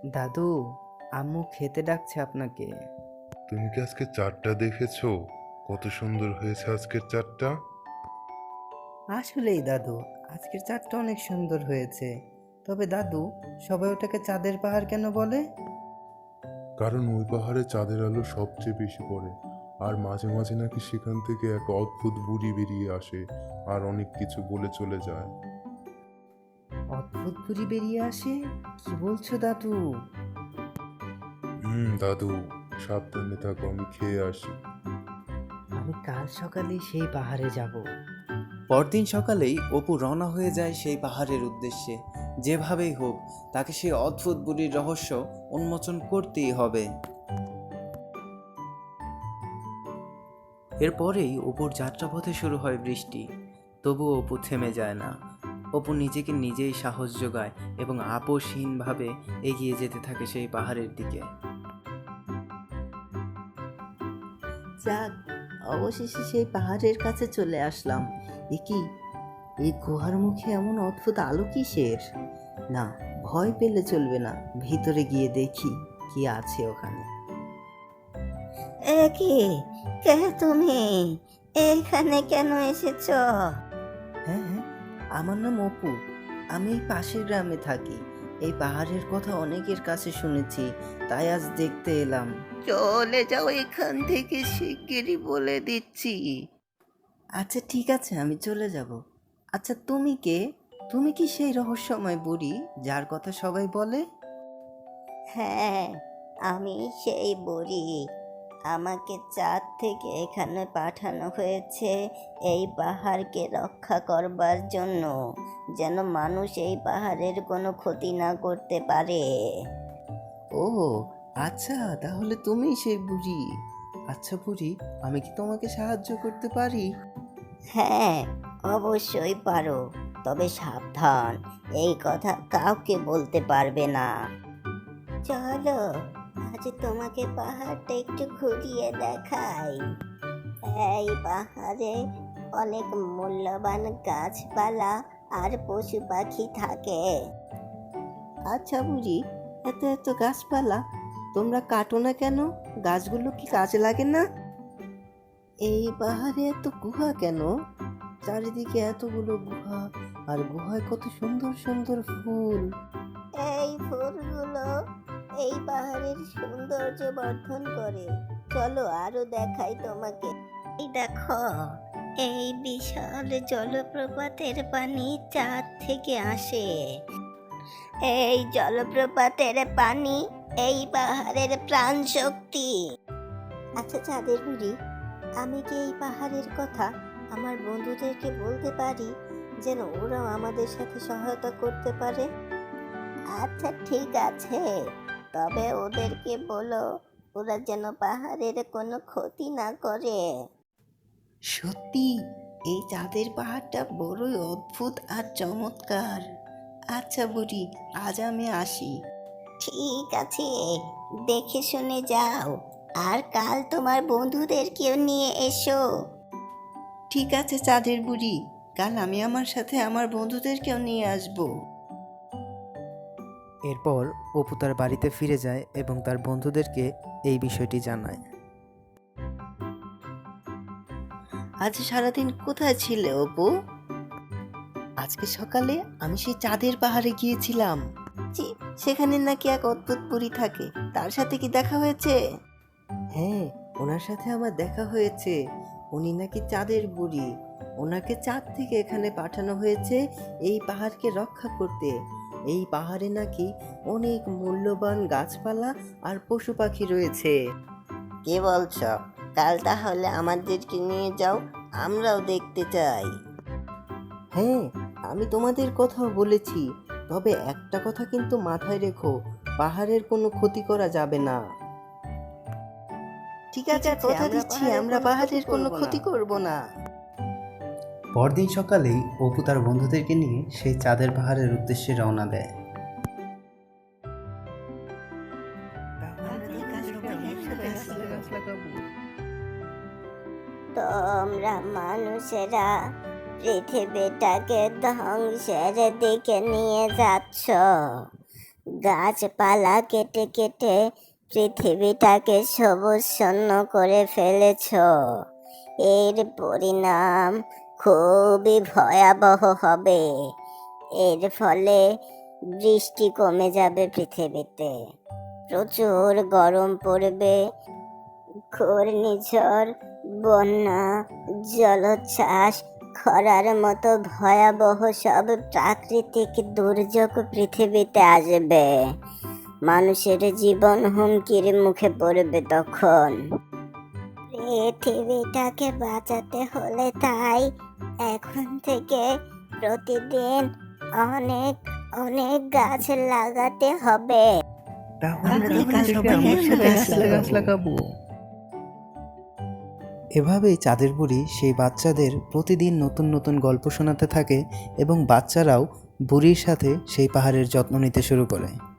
দাদু, আম্মু খেতে ডাকছে আপনাকে। তুমি কি আজকে চাঁদটা দেখেছো? কত সুন্দর হয়েছে আজকের চাঁদটা। আসলেই দাদু, আজকের চাঁদটা অনেক সুন্দর হয়েছে। তবে দাদু, সবাই ওটাকে চাঁদের পাহাড় কেন বলে? কারণ ওই পাহাড়ে চাঁদের আলো সবচেয়ে বেশি পড়ে। আর মাঝে মাঝে নাকি সেখান থেকে এক অদ্ভুত বুড়ি বেরিয়ে আসে আর অনেক কিছু বলে চলে যায়। অদ্ভুত বুড়ি বেরিয়ে আসে? কি বলছো দাদু? দাদু, সাবধানে থাকো, আমি খেয়ে আসি। আমি কাল সকালে সেই পাহাড়ে যাব। পরদিন সকালেই অপু রওনা হয়ে যায় সেই পাহাড়ের উদ্দেশ্যে। যেভাবেই হোক তাকে সেই অদ্ভুত বুড়ির রহস্য উন্মোচন করতেই হবে। এরপরেই অপুর যাত্রাপথে শুরু হয় বৃষ্টি। তবুও অপু থেমে যায় না। অপু নিজেকে নিজেই সাহস যোগায় এবং আপোষহীনভাবে এগিয়ে যেতে থাকে সেই পাহাড়ের দিকে। যাক, অবশেষে সেই পাহাড়ের কাছে চলে আসলাম। কি, এই গুহার মুখে এমন অদ্ভুত আলো কিসের? না, ভয় পেলে চলবে না, ভিতরে গিয়ে দেখি কি আছে ওখানে। কি, কে তুমি? এখানে কেন এসেছো? হ্যাঁ হ্যাঁ, আমার নাম অপু। আমি এই পাশের গ্রামে থাকি। এই পাহাড়ের কথা অনেকের কাছে শুনেছি, তাই আজ দেখতে এলাম। চলে যাও এখান থেকে শিগগিরই বলে দিচ্ছি। আচ্ছা ঠিক আছে, আমি চলে যাব। আচ্ছা তুমি কে? তুমি কি সেই রহস্যময় বুড়ি যার কথা সবাই বলে? হ্যাঁ, আমি সেই বুড়ি। আমাকে চাঁদ থেকে এখানে পাঠানো হয়েছে এই পাহাড়কে রক্ষা করবার জন্য, যেন মানুষ এই পাহাড়ের কোনো ক্ষতি না করতে পারে। ও আচ্ছা, তাহলে তুমি সেই বুড়ি। আচ্ছা বুড়ি, আমি কি তোমাকে সাহায্য করতে পারি? হ্যাঁ, অবশ্যই পারো, তবে সাবধান, এই কথা কাউকে বলতে পারবে না। চলো, আজ তোমাকে পাহাড়টা একটু ঘুরিয়ে দেখাই। এই পাহাড়ে অনেক মূল্যবান গাছপালা আর পশু পাখি থাকে। আচ্ছা বুড়ি, এত এত গাছপালা তোমরা কাটো না কেন? গাছগুলো কি কাজে লাগে না? এই পাহাড়ে এত গুহা কেন? চারিদিকে এতগুলো গুহা, আর গুহায় কত সুন্দর সুন্দর ফুল। এই ফুলগুলো এই পাহাড়ের সৌন্দর্য বর্ধন করে। চলো আরো দেখাই তোমাকে। এই দেখো, এই বিশাল জলপ্রপাতের পানি চাঁদ থেকে আসে। এই জলপ্রপাতের পানি এই পাহাড়ের প্রাণ শক্তি। আচ্ছা চাঁদের বুড়ি, আমি কি এই পাহাড়ের কথা আমার বন্ধুদেরকে বলতে পারি, যেন ওরাও আমাদের সাথে সহায়তা করতে পারে? আচ্ছা ঠিক আছে, তবে ওদেরকে বলো ওরা যেন পাহাড়ের কোনো ক্ষতি না করে। সত্যি, এই চাঁদের পাহাড়টা বড়ই অদ্ভুত আর চমৎকার। আচ্ছা বুড়ি, আজ আমি আসি। ঠিক আছে, দেখে শুনে যাও, আর কাল তোমার বন্ধুদেরকেও নিয়ে এসো। ঠিক আছে চাঁদের বুড়ি, কাল আমি আমার সাথে আমার বন্ধুদেরকেও নিয়ে আসব। এরপর অপু তার বাড়িতে ফিরে যায় এবং তার বন্ধুদেরকে এই বিষয়টি জানায়। আজ সারাদিন কোথায় ছিলে অপু? আজকে সকালে আমি সেই চাঁদের পাহাড়ে গিয়েছিলাম। সেখানে নাকি এক অদ্ভুত বুড়ি থাকে, তার সাথে কি দেখা হয়েছে? হ্যাঁ, ওনার সাথে আমার দেখা হয়েছে। উনি নাকি চাঁদের বুড়ি। ওনাকে চাঁদ থেকে এখানে পাঠানো হয়েছে এই পাহাড়কে রক্ষা করতে। এই পাহাড়ে নাকি অনেক মূল্যবান গাছপালা আর পশু পাখি রয়েছে। কি বলছো? কাল তাহলে আমাদেরকে নিয়ে যাও, আমরাও দেখতে চাই। হ্যাঁ, আমি তোমাদের কথাও বলেছি, তবে একটা কথা কিন্তু মাথায় রেখো, পাহাড়ের কোনো ক্ষতি করা যাবে না। ঠিক আছে, কথা দিচ্ছি আমরা পাহাড়ের কোনো ক্ষতি করব না। পরদিন সকালেই অপু তার বন্ধুদেরকে নিয়ে সেই চাঁদের পাহাড়ের উদ্দেশ্যে রওনা দেয়। তোমরা মানুষেরা পৃথিবীটাকে ধ্বংসের দিকে নিয়ে যাচ্ছ। গাছপালা কেটে কেটে পৃথিবীটাকে সবুজ শূন্য করে ফেলেছো। এর পরিণাম খুবই ভয়াবহ হবে। এর ফলে বৃষ্টি কমে যাবে পৃথিবীতে, প্রচুর গরম পড়বে, ঘূর্ণিঝড়, বন্যা, জলোচ্ছ্বাস, খরার মতো ভয়াবহ সব প্রাকৃতিক দুর্যোগ পৃথিবীতে আসবে। মানুষের জীবন হুমকির মুখে পড়বে তখন। পৃথিবীটাকে বাঁচাতে হলে তাই এখন থেকে প্রতিদিন অনেক অনেক গাছ লাগাতে হবে। এভাবেই চাঁদের বুড়ি সেই বাচ্চাদের প্রতিদিন নতুন নতুন গল্প শোনাতে থাকে এবং বাচ্চারাও বুড়ির সাথে সেই পাহাড়ের যত্ন নিতে শুরু করে।